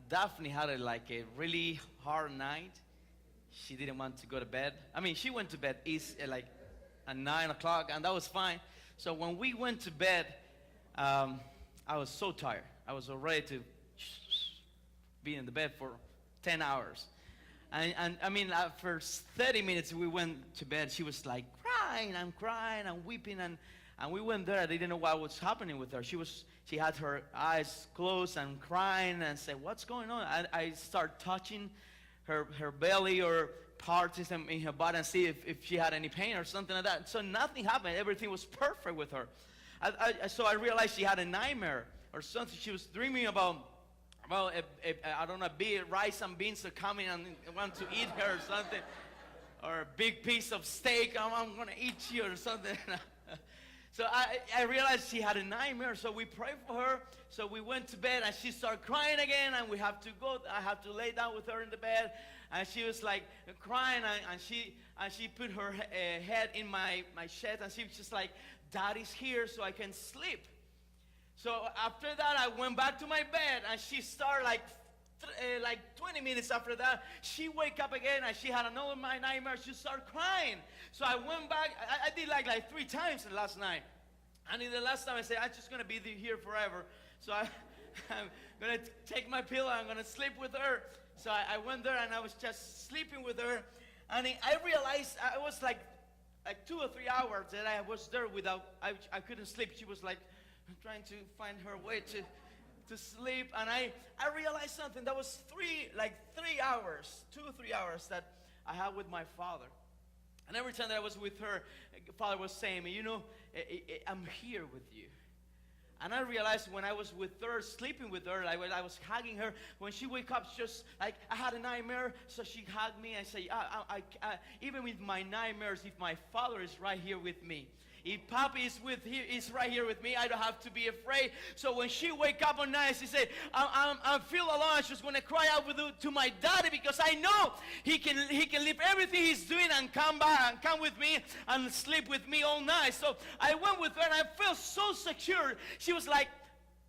Daphne had a really hard night. She didn't want to go to bed. I mean, she went to bed like at 9 o'clock, and that was fine. So when we went to bed, I was so tired. I was ready to be in the bed for 10 hours. And I mean, for 30 minutes we went to bed. She was like crying and crying and weeping, and we went there. I didn't know what was happening with her. She had her eyes closed and crying and said, "What's going on?" I start touching her belly or parts in her body and see if she had any pain or something like that. So nothing happened. Everything was perfect with her. So I realized she had a nightmare or something. She was dreaming about I don't know, rice and beans are coming and want to eat her or something, or a big piece of steak. I'm going to eat you or something. So I realized she had a nightmare. So we prayed for her. So we went to bed and she started crying again, and we have to go. I have to lay down with her in the bed, and she was like crying, and she put her head in my chest, and she was just like, "Daddy's here so I can sleep." So after that, I went back to my bed, and she started like 20 minutes after that, she wake up again, and she had another nightmare. She started crying. So I went back. I did like 3 times the last night. And in the last time, I said, "I'm just going to be here forever." So I'm going to take my pillow. I'm going to sleep with her. So I went there, and I was just sleeping with her. And I realized I was like 2 or 3 hours that I was there without, I couldn't sleep. She was like trying to find her way to sleep, and I realized something. That was 3 hours, 2 or 3 hours that I had with my father. And every time that I was with her, Father was saying me, "I'm here with you." And I realized when I was with her, sleeping with her, I was hugging her. When she wake up, just like I had a nightmare, so she hugged me and said, even with my nightmares, if my Father is right here with me, if Papi is right here with me, I don't have to be afraid. So when she wake up at night, she said, I feel alone. She's going to cry out to my daddy, because I know he can leave everything he's doing and come back and come with me and sleep with me all night. So I went with her, and I felt so secure. She was like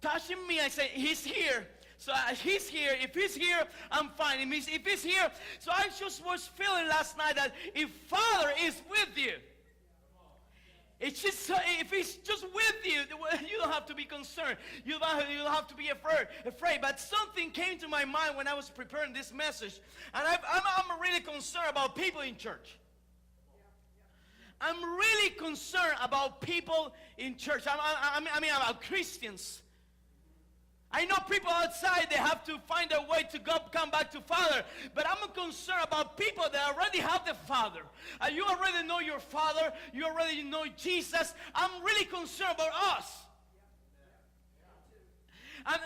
touching me. I said, "He's here." So he's here. If he's here, I'm fine. If he's here. So I just was feeling last night that if Father is with you, it's just, if he's just with you, you don't have to be concerned. You don't have to be afraid. But something came to my mind when I was preparing this message. And I'm really concerned about people in church. I'm really concerned about people in church. I mean about Christians. I know people outside, they have to find a way to come back to Father. But I'm concerned about people that already have the Father. You already know your Father. You already know Jesus. I'm really concerned about us. And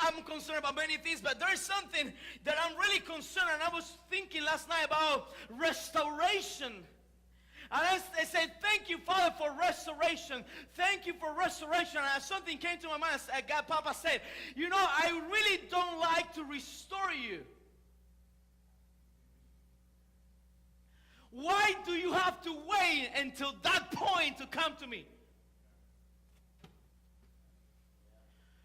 I'm concerned about many things, but there is something that I'm really concerned. And I was thinking last night about restoration. And I said, "Thank you, Father, for restoration. Thank you for restoration." And something came to my mind. Papa said, "I really don't like to restore you. Why do you have to wait until that point to come to me?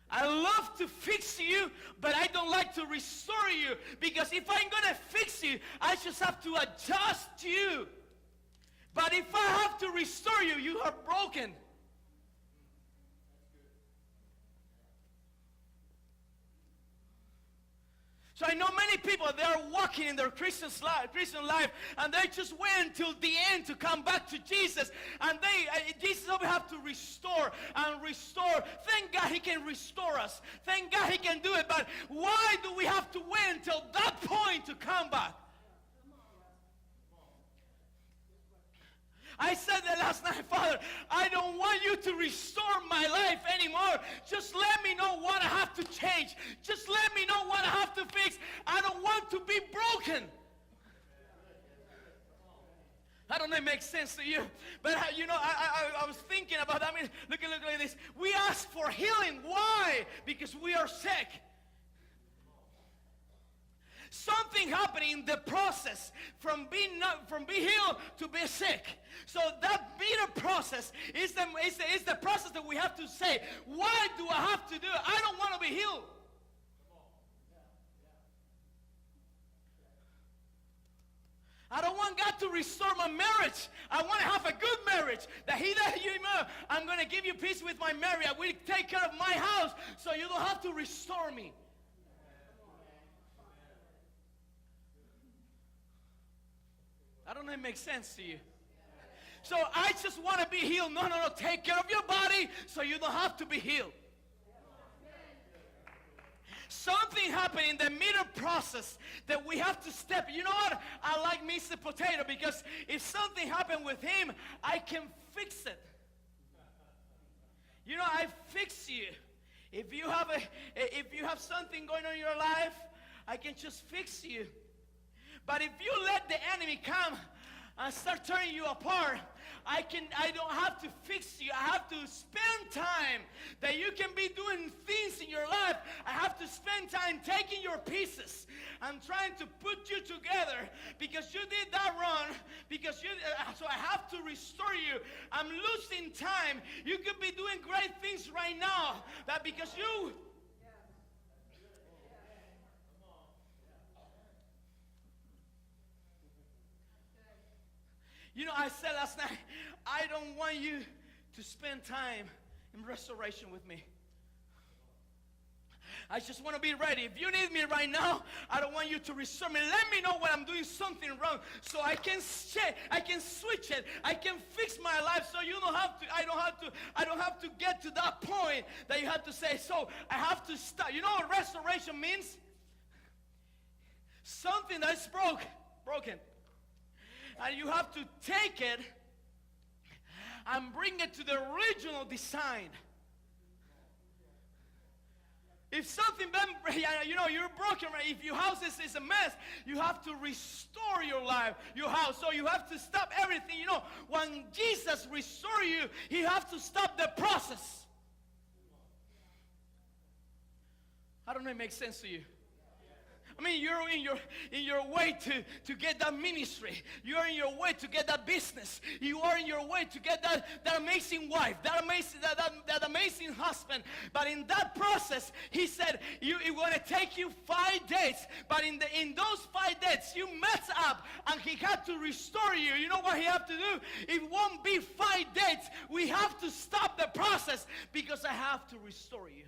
I love to fix you, but I don't like to restore you. Because if I'm going to fix you, I just have to adjust you. But if I have to restore you, you are broken." So I know many people, they are walking in their Christian life, and they just wait until the end to come back to Jesus. And Jesus will have to restore and restore. Thank God he can restore us. Thank God he can do it. But why do we have to wait until that point to come back? I said that last night, "Father, I don't want you to restore my life anymore. Just let me know what I have to change. Just let me know what I have to fix. I don't want to be broken." I don't know if it makes sense to you, but I was thinking about that. I mean, look at this. We ask for healing. Why? Because we are sick. Something happened in the process from being healed to be sick. So that bitter process is the process that we have to say, "Why do I have to do it? I don't want to be healed." want God to restore my marriage. I want to have a good marriage. That I'm going to give you peace with my marriage. I will take care of my house so you don't have to restore me. I don't know if it makes sense to you. So I just want to be healed. No. Take care of your body so you don't have to be healed. Something happened in the middle process that we have to step. You know what? I like Mr. Potato because if something happened with him, I can fix it. You know, I fix you. If you have something going on in your life, I can just fix you. But if you let the enemy come and start tearing you apart, I don't have to fix you. I have to spend time that you can be doing things in your life. I have to spend time taking your pieces and trying to put you together because you did that wrong. So I have to restore you. I'm losing time. You could be doing great things right now, that because you. You know, I said last night, I don't want you to spend time in restoration with me. I just want to be ready. If you need me right now, I don't want you to restore me. Let me know when I'm doing something wrong so I can switch it. I can fix my life so you don't have to, I don't have to get to that point that you have to say, so I have to stop. You know what restoration means? Something that's broken. And you have to take it and bring it to the original design. If something, you're broken, right? If your house is a mess, you have to restore your life, your house. So you have to stop everything. You know, when Jesus restores you, he has to stop the process. I don't know if it makes sense to you. I mean, you're in your way to get that ministry. You're in your way to get that business. You are in your way to get that amazing wife, that amazing husband. But in that process, he said, it going to take you 5 days. But in those 5 days, you mess up, and he had to restore you. You know what he have to do? It won't be 5 days. We have to stop the process because I have to restore you.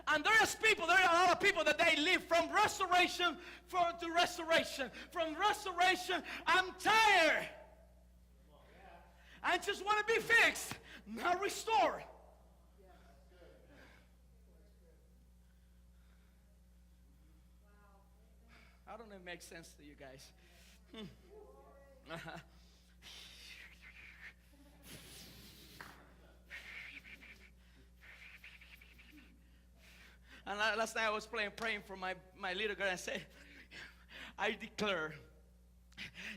And there are a lot of people that they live from restoration to restoration. From restoration, I'm tired. I just want to be fixed, not restored. I don't know if it makes sense to you guys. And last night I was praying for my little girl. I said, I declare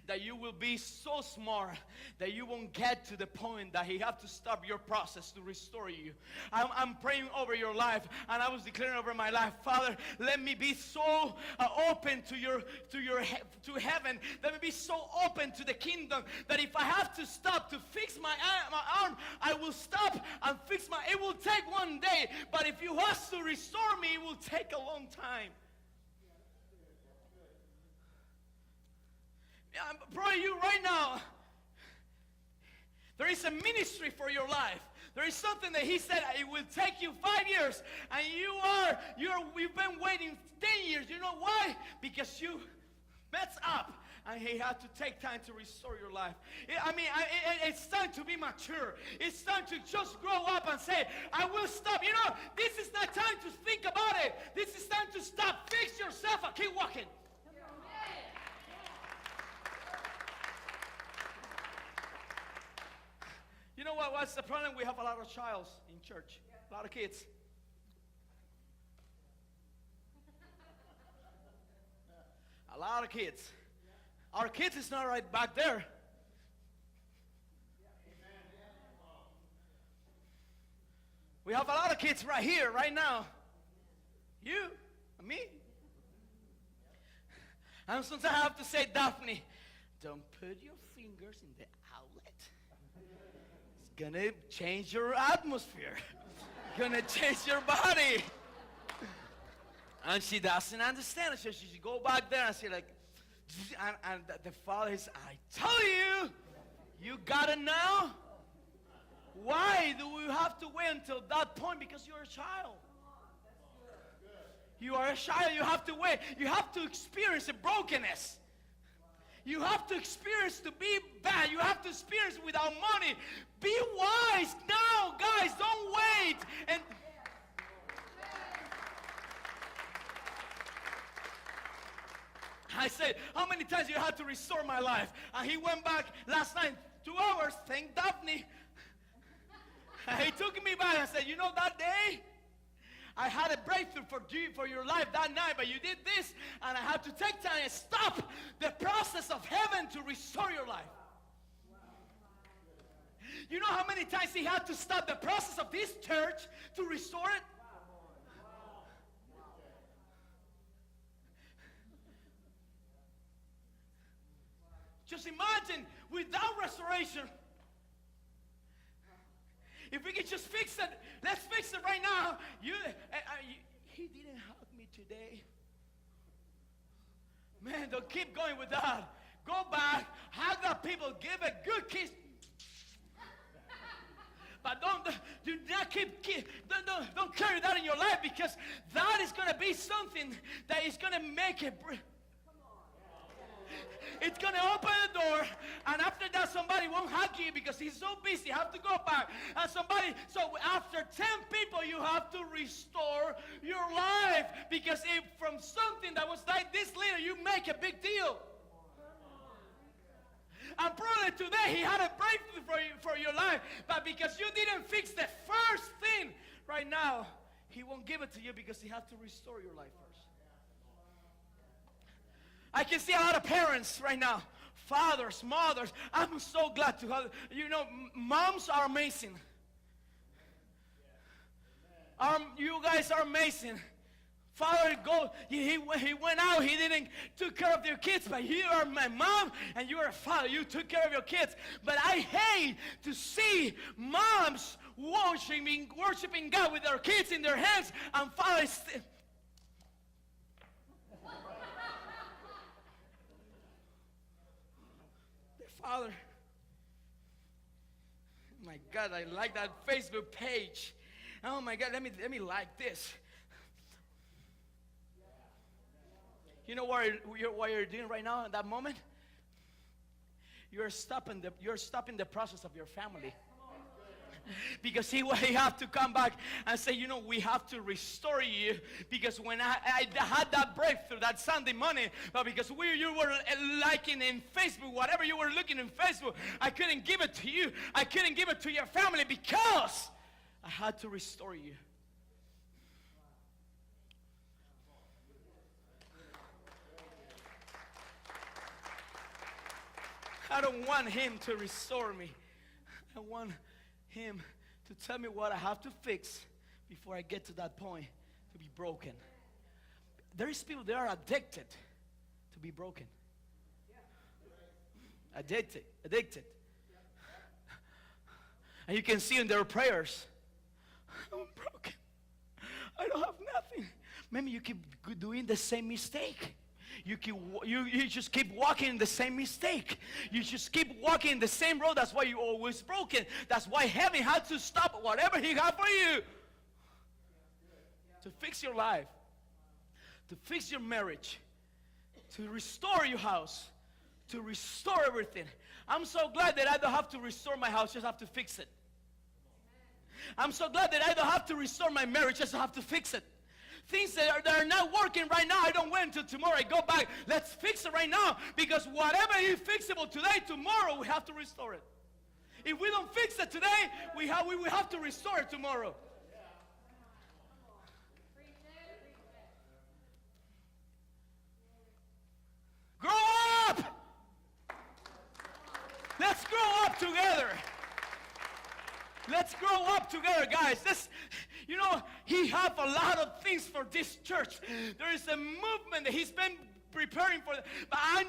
that you will be so smart that you won't get to the point that he have to stop your process to restore you. I'm praying over your life, and I was declaring over my life, Father, let me be so open to heaven. Let me be so open to the kingdom that if I have to stop to fix my arm, I will stop and fix it will take 1 day, but if you have to restore me, it will take a long time. I'm praying you right now. There is a ministry for your life. There is something that he said it will take you 5 years, and we've been waiting 10 years. You know why? Because you messed up, and he had to take time to restore your life. It's time to be mature. It's time to just grow up and say, I will stop. You know, this is not time to think about it. This is time to stop. Fix yourself and keep walking. You know what's the problem? We have a lot of childs in church. A lot of kids. A lot of kids. Our kids is not right back there. We have a lot of kids right here, right now. You, me. And sometimes I have to say, Daphne, don't put your fingers in the outlet. It's gonna change your atmosphere. Gonna change your body. And she doesn't understand. So she go back there and she like, And the father is, I tell you, you got it now. Why do we have to wait until that point? Because you're a child. You are a child. You have to wait. You have to experience the brokenness. You have to experience to be bad. You have to experience without money. Be wise now, guys. Don't wait. And I said, how many times you had to restore my life? And he went back last night, 2 hours. Thank Daphne. He took me back and said, you know that day? I had a breakthrough for your life that night, but you did this, and I had to take time and stop the process of heaven to restore your life. You know how many times he had to stop the process of this church to restore it? Just imagine, without restoration, if we could just fix it, let's fix it right now. He didn't hug me today. Man, don't keep going with that. Go back, hug the people, give a good kiss. But do not don't carry that in your life, because that is going to be something that is going to make it. It's going to open the door, and after that somebody won't hug you because he's so busy. You have to go back. And so after 10 people, you have to restore your life, because if from something that was like this little, you make a big deal. And probably today he had a breakthrough for your life, but because you didn't fix the first thing right now, he won't give it to you, because he has to restore your life first. I can see a lot of parents right now, fathers, mothers. I'm so glad to have, moms are amazing. You guys are amazing. Father, he went out, he didn't took care of their kids, but you are my mom and you are a father. You took care of your kids. But I hate to see moms worshiping God with their kids in their hands, and fathers. Father, my God, I like that Facebook page. Oh my God, let me like this. You know what you're doing right now in that moment? You're stopping the process of your family. Because he have to come back and say, we have to restore you, because when I had that breakthrough that Sunday morning, but because you were liking in Facebook, whatever you were looking in Facebook, I couldn't give it to you. I couldn't give it to your family, because I had to restore you. I don't want him to restore me. I want him to tell me what I have to fix before I get to that point to be broken. There is people, they are addicted to be broken. Addicted. And you can see in their prayers, I'm broken. I don't have nothing. Maybe you keep doing the same mistake. You just keep walking in the same mistake. You just keep walking in the same road. That's why you're always broken. That's why heaven had to stop whatever he had for you to fix your life, to fix your marriage, to restore your house, to restore everything. I'm so glad that I don't have to restore my house, just have to fix it. I'm so glad that I don't have to restore my marriage, just have to fix it. Things that are not working right now, I don't wait until tomorrow. I go back. Let's fix it right now, because whatever is fixable today, tomorrow we have to restore it. If we don't fix it today, we will have to restore it tomorrow. Grow up! Let's grow up together. Let's grow up together, guys. He has a lot of things for this church. There is a movement that he's been preparing for. But I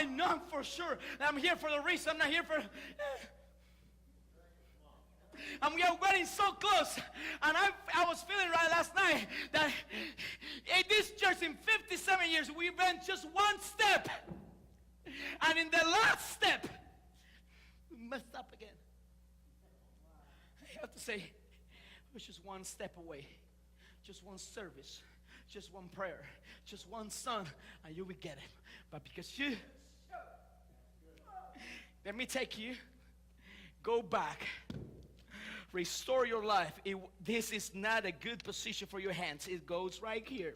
know for sure that I'm here for the reason. I'm not here for. And we are getting so close. And I was feeling right last night that in this church in 57 years, we've been just one step And in the last step, we messed up again. You have to say, it was just one step away, just one service, just one prayer, just one son, and you will get it. But because you, let me take you, go back, restore your life. This is not a good position for your hands. It goes right here.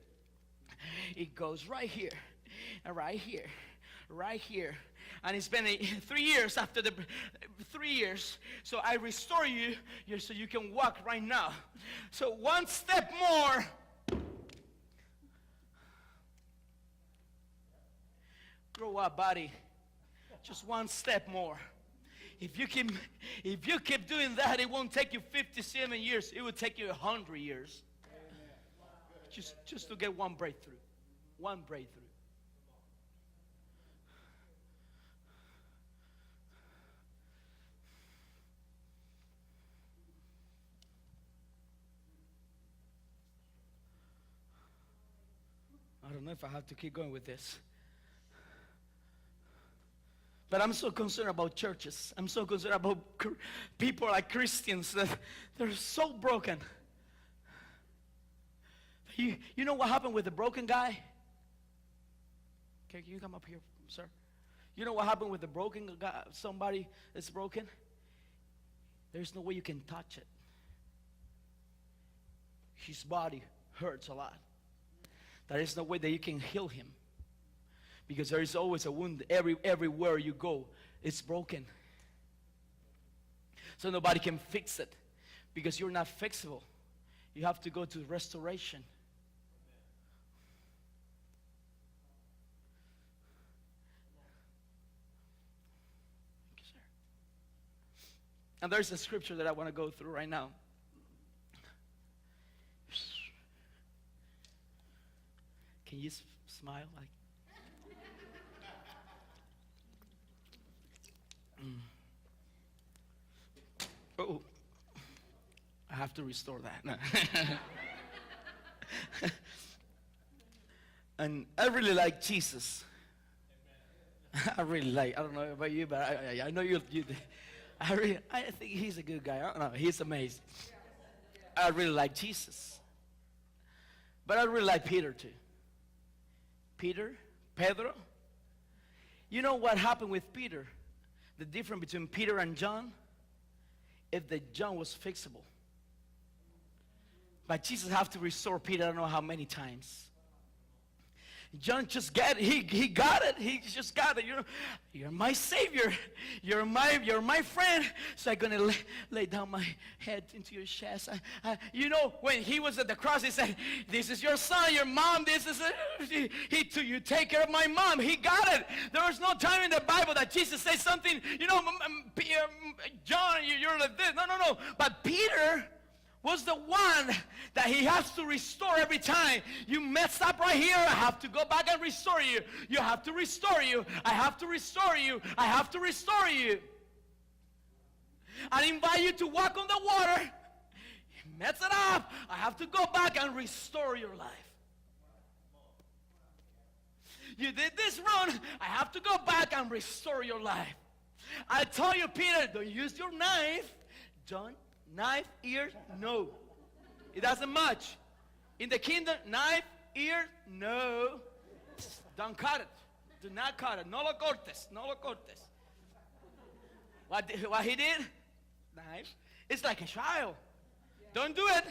It goes right here, and right here, right here. And it's been 3 years after the 3 years. So I restore you so you can walk right now. So one step more. Grow up, buddy. Just one step more. If you keep doing that, it won't take you 57 years. It will take you 100 years. Just to get one breakthrough. One breakthrough. I don't know if I have to keep going with this. But I'm so concerned about churches. I'm so concerned about people like Christians that they're so broken. You know what happened with the broken guy? Okay, can you come up here, sir? You know what happened with the broken guy? Somebody that's broken? There's no way you can touch it. His body hurts a lot. There is no way that you can heal him. Because there is always a wound everywhere you go. It's broken. So nobody can fix it. Because you're not fixable. You have to go to restoration. Thank you, sir. And there's a scripture that I want to go through right now. Can you smile like? Oh, I have to restore that. No. And I really like Jesus. I really like. I don't know about you, but I know you. I think he's a good guy. I don't know. He's amazing. I really like Jesus, but I really like Peter too. Pedro. You know what happened with Peter? The difference between Peter and John? If the John was fixable. But Jesus have to restore Peter, I don't know how many times. John just got it. He got it. He just got it. You're my Savior. You're my friend. So I'm gonna lay down my head into your chest. You know, when he was at the cross, he said, "This is your son, your mom. This is you take care of my mom." He got it. There was no time in the Bible that Jesus said something. You know, John, you're like this. No. But Peter was the one that he has to restore every time. You messed up right here, I have to go back and restore you. You have to restore you. I have to restore you. I have to restore you. I invite you to walk on the water. You mess it up. I have to go back and restore your life. You did this wrong. I have to go back and restore your life. I tell you, Peter, don't use your knife. Don't. Knife, ear, no. It doesn't match. In the kingdom, knife, ear, no. Don't cut it. Do not cut it. No lo cortes. No lo cortes. What he did? Knife. It's like a child. Don't do it.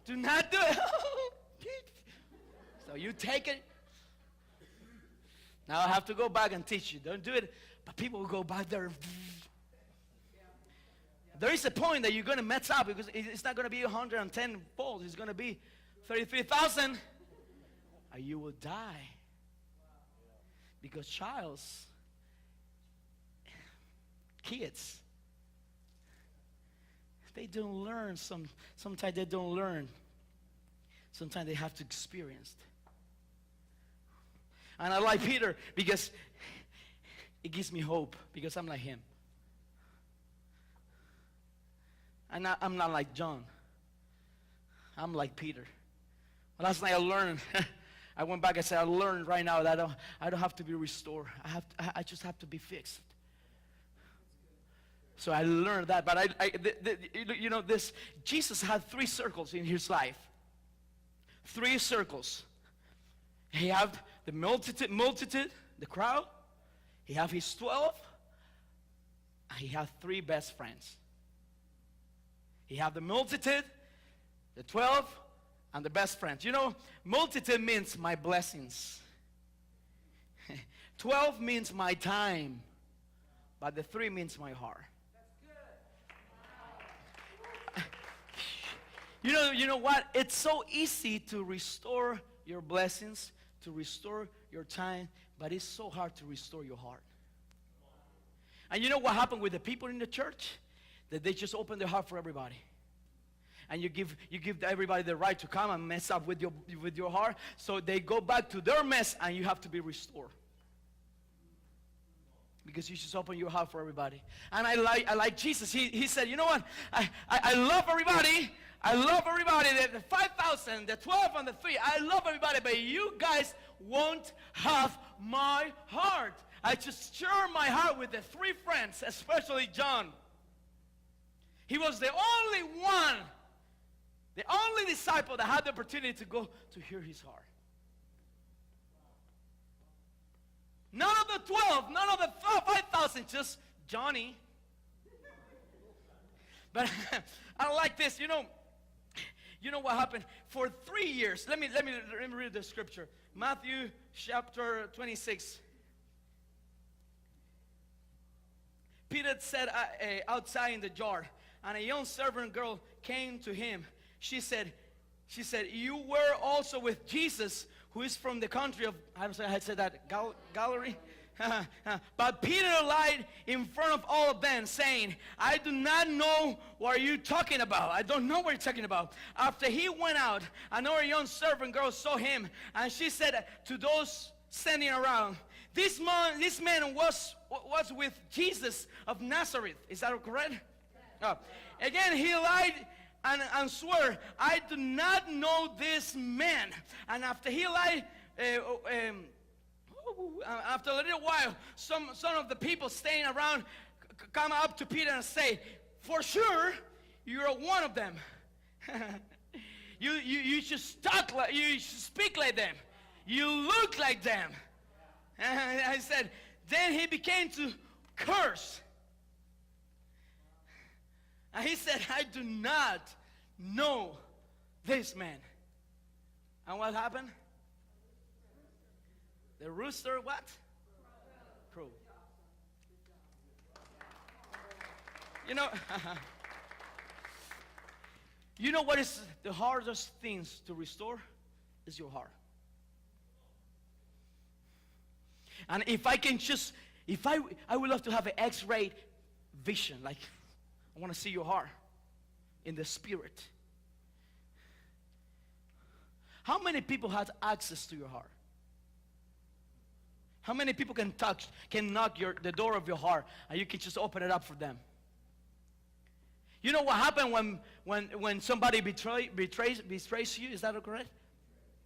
Do not do it. So you take it. Now I have to go back and teach you. Don't do it. But people will go back there. There is a point that you're going to mess up because it's not going to be 110 folds. It's going to be 33,000. And you will die. Because kids, they don't learn. Sometimes they don't learn. Sometimes they have to experience it. And I like Peter because it gives me hope because I'm like him. And I'm not like John. I'm like Peter. Last night I learned I went back. I said, I learned right now that I don't have to be restored. I just have to be fixed. So I learned that. But this Jesus had 3 circles in his life. 3 circles. He had the multitude, the crowd. He had his 12. And he had 3 best friends. He had the multitude, the 12, and the best friends. Multitude means my blessings. 12 means my time. But the 3 means my heart. You know what? It's so easy to restore your blessings, to restore your time, but it's so hard to restore your heart. And you know what happened with the people in the church? That they just open their heart for everybody. And you give everybody the right to come and mess up with your heart. So they go back to their mess, and you have to be restored. Because you just open your heart for everybody. And I like Jesus. He said, you know what? I love everybody. I love everybody. The 5,000, the 12, and the 3. I love everybody, but you guys won't have my heart. I just share my heart with the 3 friends, especially John. He was the only one, the only disciple that had the opportunity to go to hear his heart. None of the 12, none of the 5,000, just Johnny. But I like this. You know what happened? For 3 years, let me read the scripture. Matthew chapter 26. Peter sat outside in the yard, and a young servant girl came to him. She said, you were also with Jesus, who is from the country of, I said that, Galilee? But Peter lied in front of all of them, saying, I do not know what you're talking about. I don't know what you're talking about. After he went out, another young servant girl saw him, and she said to those standing around, this man was with Jesus of Nazareth. Is that correct? Again, he lied and swore, I do not know this man. And after he lied, after a little while, some of the people staying around come up to Peter and say, for sure, you're one of them. you should speak like them. You look like them. And I said, then he began to curse. And he said, I do not know this man. And what happened? The rooster what? Crow. You know what is the hardest things to restore? Is your heart. And if I would love to have an X-ray vision, like I want to see your heart in the spirit. How many people have access to your heart? How many people can knock the door of your heart and you can just open it up for them? You know what happened when somebody betrays you? Is that correct?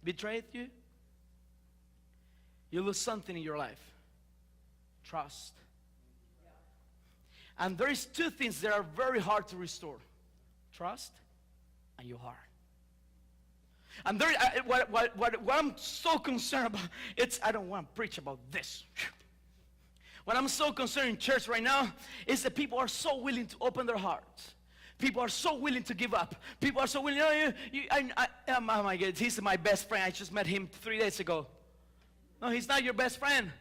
Betrayed you? You lose something in your life. Trust. And there is 2 things that are very hard to restore. Trust and your heart. And what I'm so concerned about, I don't want to preach about this. What I'm so concerned in church right now is that people are so willing to open their hearts. People are so willing to give up. People are so willing, oh my God, he's my best friend. I just met him 3 days ago. No, he's not your best friend.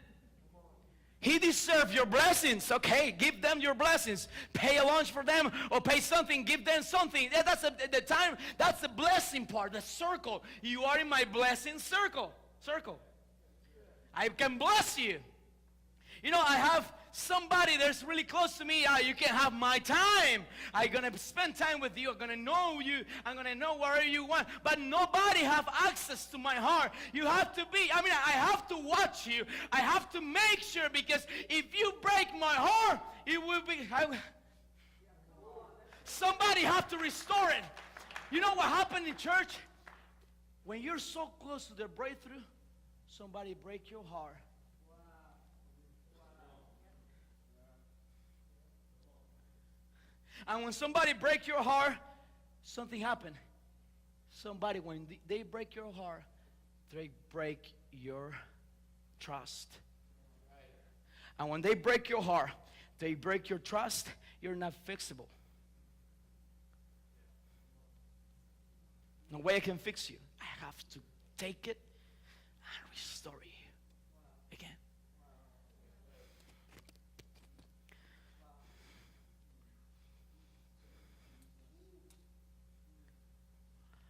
He deserves your blessings. Okay, give them your blessings. Pay a lunch for them or pay something. Give them something. That's the time. That's the blessing part, the circle. You are in my blessing circle. I can bless you. I have somebody that's really close to me. You can have my time. I'm going to spend time with you. I'm going to know you. I'm going to know whatever you want. But nobody have access to my heart. You have to be, I have to watch you. I have to make sure, because if you break my heart, it will be, somebody have to restore it. You know what happened in church? When you're so close to the breakthrough, somebody break your heart. And when somebody break your heart, something happened. Somebody, when they break your heart, they break your trust. And when they break your heart, they break your trust, you're not fixable. No way I can fix you. I have to take it and restore you again.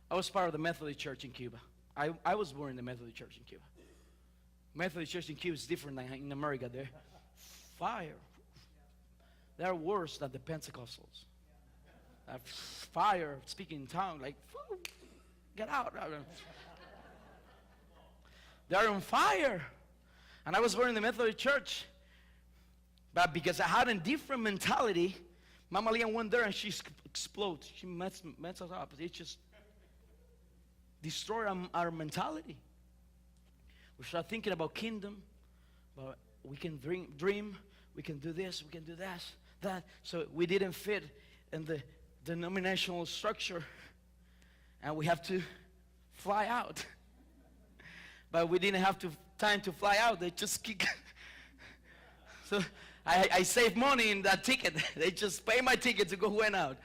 I was part of the Methodist Church in Cuba. I was born in the Methodist Church in Cuba. Methodist Church in Cuba is different than in America. They're fire. They're worse than the Pentecostals. Fire, speaking in tongues, like, get out. They're on fire. And I was born in the Methodist Church. But because I had a different mentality, Mama Leah went there and she explodes. She messes us up. It just destroyed our mentality. We start thinking about kingdom, but we can dream, we can do this, we can do that. So we didn't fit in the denominational structure, and we have to fly out. But we didn't have time to fly out. They just kick. So I saved money in that ticket. They just pay my ticket to go went out.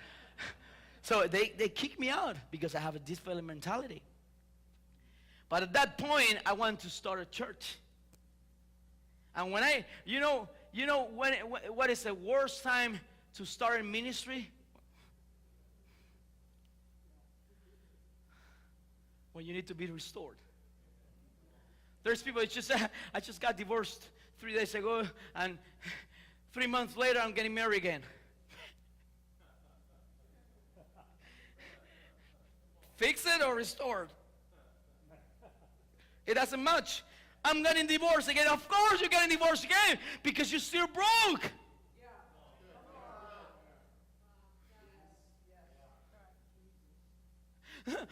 So they kicked me out because I have a different mentality. But at that point, I wanted to start a church. And when what is the worst time to start a ministry? When you need to be restored. There's people that just say, I just got divorced 3 days ago, and 3 months later, I'm getting married again. Fix it or restored? It doesn't much. I'm getting divorced again. Of course you're getting divorced again because you're still broke.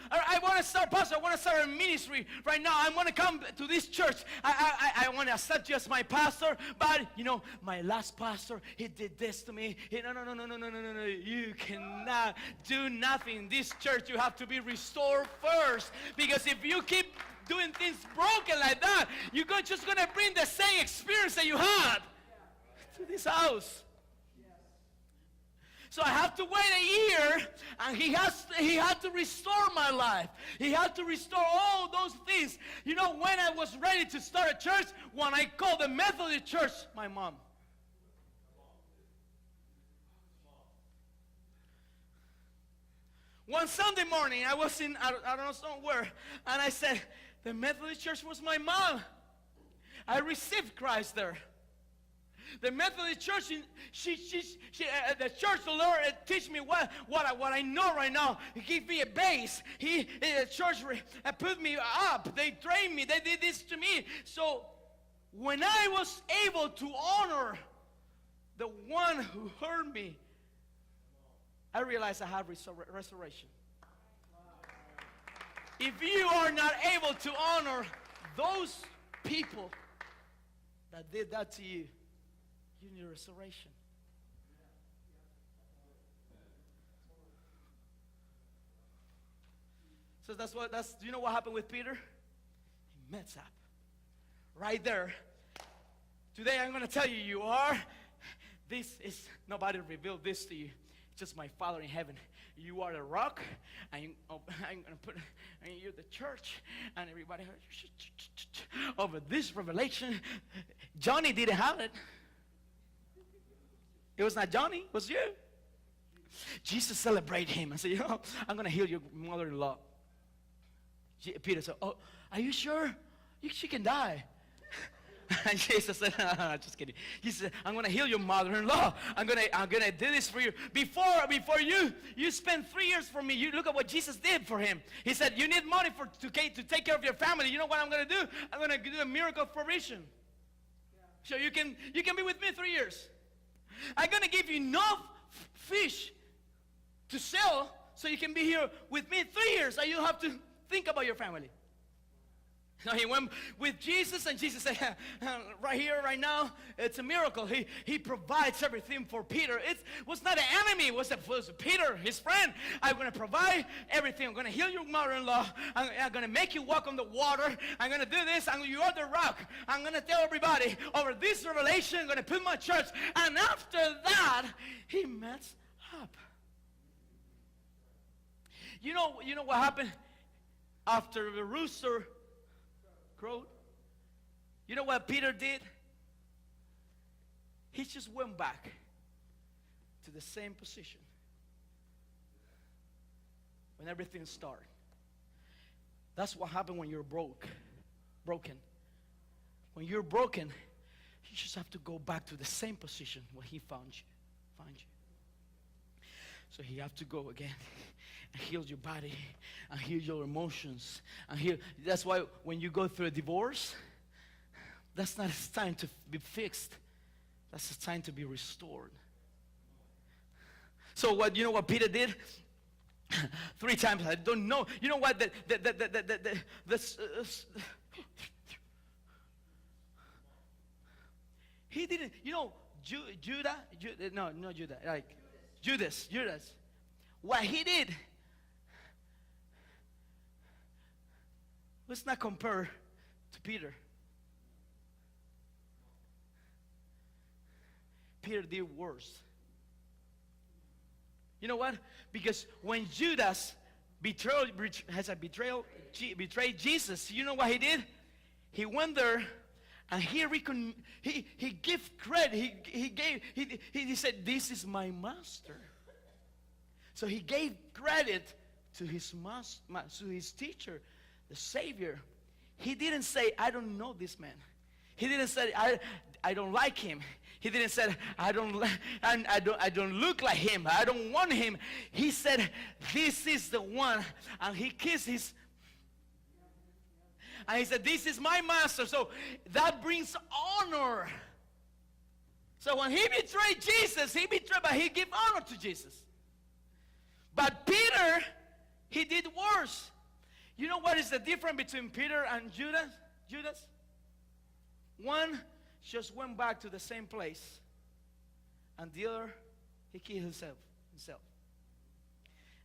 I want to start, Pastor. I want to start a ministry right now. I want to come to this church. I want to accept you as my pastor. But, my last pastor, he did this to me. No. You cannot do nothing in this church. You have to be restored first. Because if you keep doing things broken like that, you're just going to bring the same experience that you had to this house. So I have to wait a year, and he had to restore my life. He had to restore all those things. When I was ready to start a church, when I called the Methodist church my mom. One Sunday morning, I was in, I don't know somewhere, and I said, the Methodist church was my mom. I received Christ there. The Methodist church, the church, the Lord teach me what I know right now. He gave me a base. The church put me up. They trained me. They did this to me. So when I was able to honor the one who heard me, I realized I have restoration. If you are not able to honor those people that did that to you, you need restoration. So do you know what happened with Peter? He messed up. Right there. Today I'm going to tell you nobody revealed this to you. It's just my Father in heaven. You are the rock, and I'm going to put, and you're the church, and everybody over this revelation. Johnny didn't have it. It was not Johnny, it was you. Jesus celebrated him and said, I'm going to heal your mother-in-law. Peter said, oh, are you sure? She can die. And Jesus said, just kidding. He said, I'm going to heal your mother-in-law. I'm going to do this for you. Before you spend 3 years for me, you look at what Jesus did for him. He said, you need money to take care of your family. You know what I'm going to do? I'm going to do a miracle of provision. So you can be with me 3 years. I'm going to give you enough fish to sell so you can be here with me 3 years and you don't have to think about your family. So he went with Jesus, and Jesus said, right here, right now, it's a miracle. He provides everything for Peter. It was not an enemy. It was Peter, his friend. I'm going to provide everything. I'm going to heal your mother-in-law. I'm going to make you walk on the water. I'm going to do this. You are the rock. I'm going to tell everybody over this revelation. I'm going to put my church. And after that, he messed up. You know what happened after the rooster crowed? You know what Peter did? He just went back to the same position when everything started. That's what happened when you're broken. When you're broken, you just have to go back to the same position where he found you. So he have to go again and heal your body and heal your emotions and heal. That's why when you go through a divorce, that's not a time to be fixed. That's a time to be restored. So you know what Peter did? 3 times. I don't know. You know what? He didn't. You know, Judah. Like Judas. What he did was not compared to Peter. Peter did worse. You know what? Because when Judas betrayed Jesus, you know what he did? He went there and he gave credit. He said, "This is my master." So he gave credit to his master, to his teacher, the Savior. He didn't say, "I don't know this man." He didn't say, I don't like him. He didn't say, I don't look like him. I don't want him. He said, "This is the one." And he kissed his. And he said, "This is my master." So that brings honor. So when he betrayed Jesus, but he gave honor to Jesus. But Peter, he did worse. You know what is the difference between Peter and Judas? One just went back to the same place, and the other, he killed himself.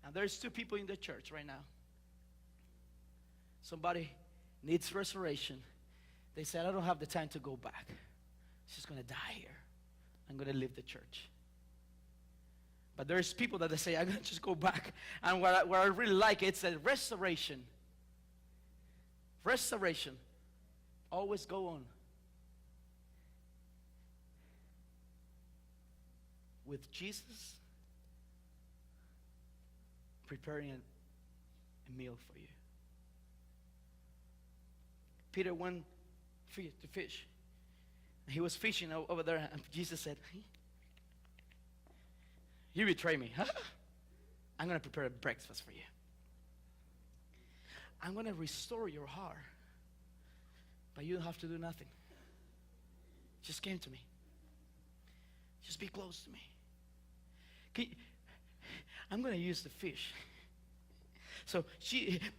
And there's 2 people in the church right now. Somebody needs restoration. They said, "I don't have the time to go back. She's going to die here. I'm going to leave the church." But there's people that they say, "I'm going to just go back." And what I really like, it's a restoration. Restoration. Always go on. With Jesus preparing a meal for you. Peter went to fish. He was fishing over there, and Jesus said, "You betray me, huh? I'm going to prepare a breakfast for you. I'm going to restore your heart, but you don't have to do nothing. Just came to me. Just be close to me. I'm going to use the fish." So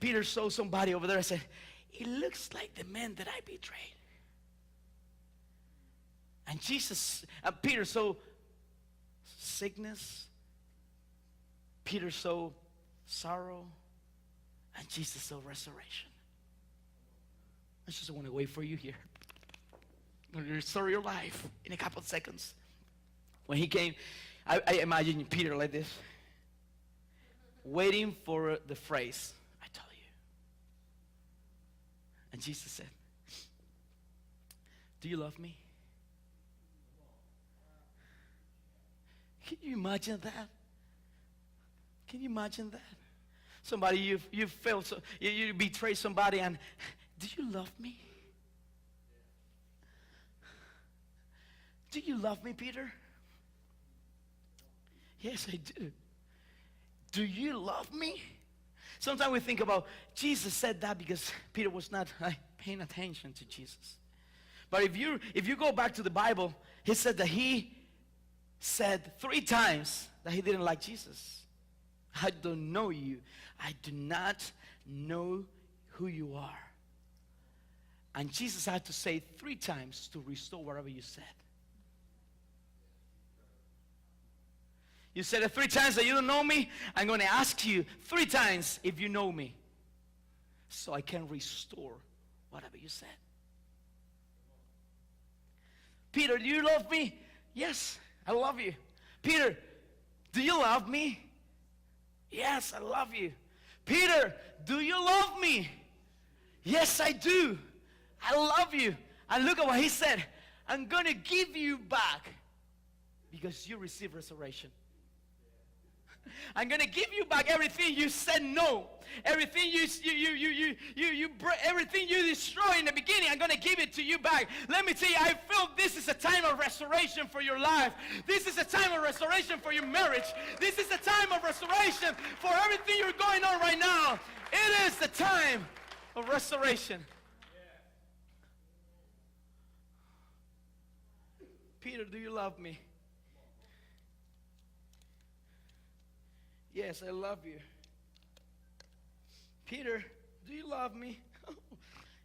Peter saw somebody over there and said, "It looks like the man that I betrayed." And Peter saw sickness. Peter saw sorrow. And Jesus saw restoration. I just want to wait for you here. I'm going to restore your life in a couple of seconds. When he came, I imagine Peter like this, waiting for the phrase, "I tell you." And Jesus said, "Do you love me?" Can you imagine that? Can you imagine that? Somebody you failed, so you betray somebody, and "Do you love me? Do you love me, Peter?" "Yes, I do." "Do you love me?" Sometimes we think about Jesus said that because Peter was not paying attention to Jesus. But if you go back to the Bible, he said that he said 3 times that he didn't like Jesus. "I don't know you. I do not know who you are." And Jesus had to say 3 times to restore whatever you said. You said it 3 times that you don't know me. I'm going to ask you 3 times if you know me, so I can restore whatever you said. Peter, do you love me? Yes, I love you. Peter, do you love me? Yes, I love you. Peter, do you love me? Yes, I do. I love you. And look at what he said. I'm going to give you back because you received restoration. I'm going to give you back everything you said no. Everything everything you destroyed in the beginning, I'm going to give it to you back. Let me tell you, I feel this is a time of restoration for your life. This is a time of restoration for your marriage. This is a time of restoration for everything you're going on right now. It is the time of restoration. Peter, do you love me? Yes, I love you. Peter, do you love me?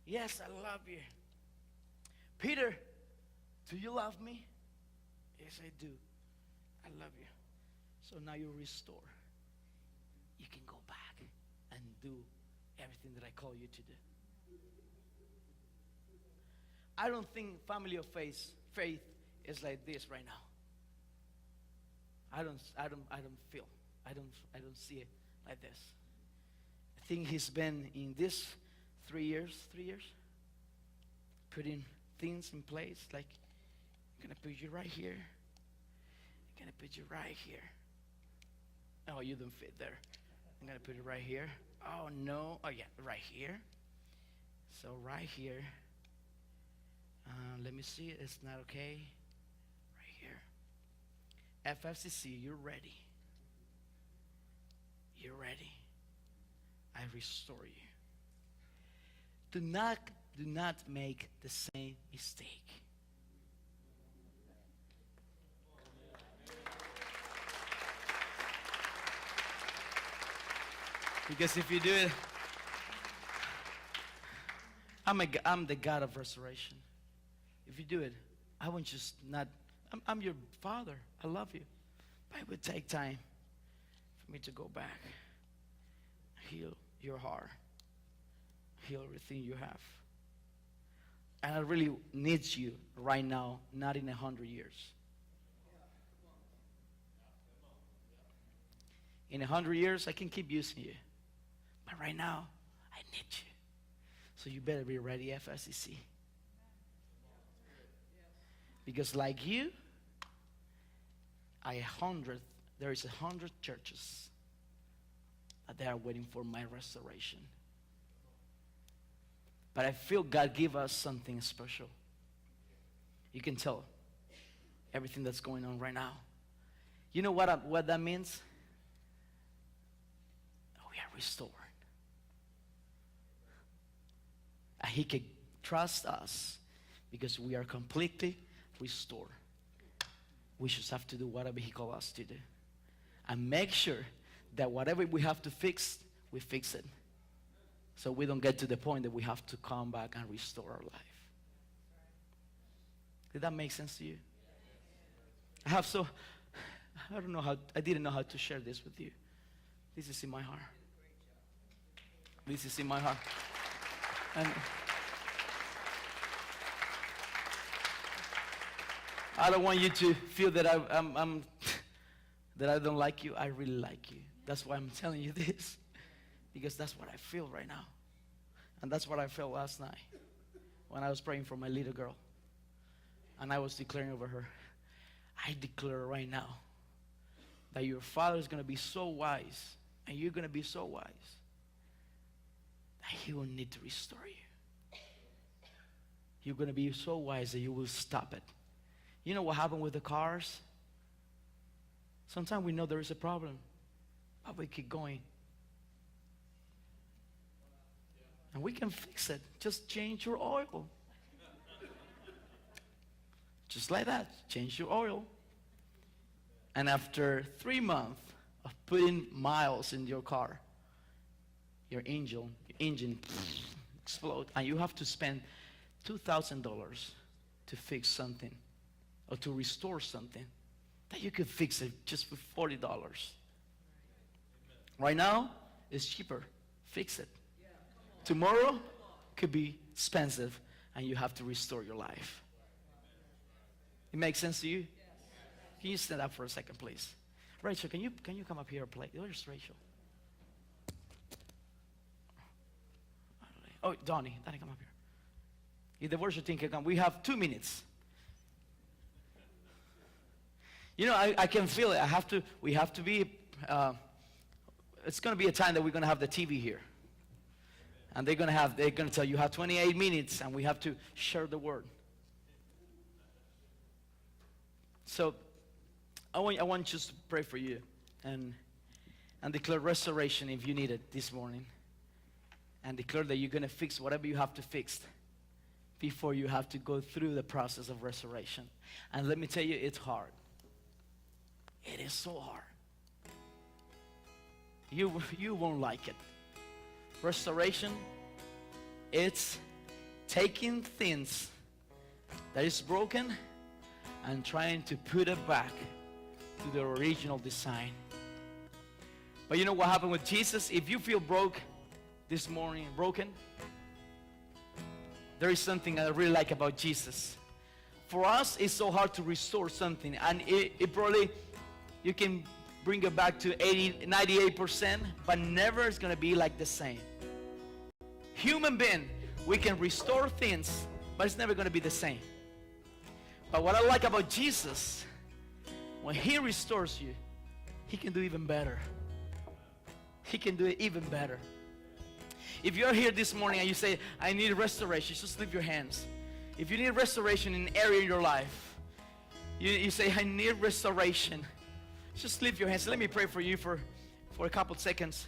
Yes, I love you. Peter, do you love me? Yes, I do. I love you. So now you restore. You can go back and do everything that I call you to do. I don't think family of faith is like this right now. I don't feel. I don't see it like this. I think he's been in this 3 years, putting things in place. Like, I'm going to put you right here. I'm going to put you right here. Oh, you don't fit there. I'm going to put it right here. Oh, no. Oh, yeah, right here. So right here. Let me see. It's not okay. Right here. FFCC, you're ready. You're ready. I restore you. Do not make the same mistake. Because if you do it, I'm the God of restoration. If you do it, I won't just not. I'm your father. I love you. But it would take time for me to go back, heal your heart, heal everything you have. And I really need you right now, not in 100 years. In 100 years, I can keep using you. But right now, I need you. So you better be ready, FFCC. Because like you, there is 100 churches that they are waiting for my restoration. But I feel God give us something special. You can tell everything that's going on right now. You know what that means? We are restored. And He can trust us because we are completely restored. We just have to do whatever He calls us to do. And make sure that whatever we have to fix, we fix it. So we don't get to the point that we have to come back and restore our life. Did that make sense to you? I didn't know how to share this with you. This is in my heart. This is in my heart. And I don't want you to feel that that I don't like you. I really like you. That's why I'm telling you this. Because that's what I feel right now. And that's what I felt last night when I was praying for my little girl. And I was declaring over her, I declare right now that your father is going to be so wise, and you're going to be so wise, that He will need to restore you. You're going to be so wise that you will stop it. You know what happened with the cars? Sometimes we know there is a problem, but we keep going. And we can fix it. Just change your oil. Just like that. Change your oil. And after 3 months of putting miles in your car, your engine explodes. And you have to spend $2,000 to fix something or to restore something, that you could fix it just for $40. Right now, it's cheaper. Fix it. Tomorrow could be expensive, and you have to restore your life. It makes sense to you? Can you stand up for a second, please? Rachel, can you come up here and play? Where's Rachel? Oh, Donnie, come up here. If the worship team can come, we have 2 minutes. You know, I can feel it. We have to be, it's going to be a time that we're going to have the TV here. And they're going to tell you have 28 minutes, and we have to share the word. So I want just to pray for you and declare restoration if you need it this morning. And declare that you're going to fix whatever you have to fix before you have to go through the process of restoration. And let me tell you, it's hard. It is so hard. You won't like it. Restoration, it's taking things that is broken and trying to put it back to the original design. But you know what happened with Jesus? If you feel broke this morning, broken, there is something I really like about Jesus. For us, it's so hard to restore something, and it probably, you can bring it back to 98%, but never is going to be like the same. Human being, we can restore things, but it's never going to be the same. But what I like about Jesus, when he restores you, he can do even better. He can do it even better. If you're here this morning and you say, I need restoration, just lift your hands. If you need restoration in an area in your life, you say, I need restoration, just lift your hands. Let me pray for you for a couple seconds.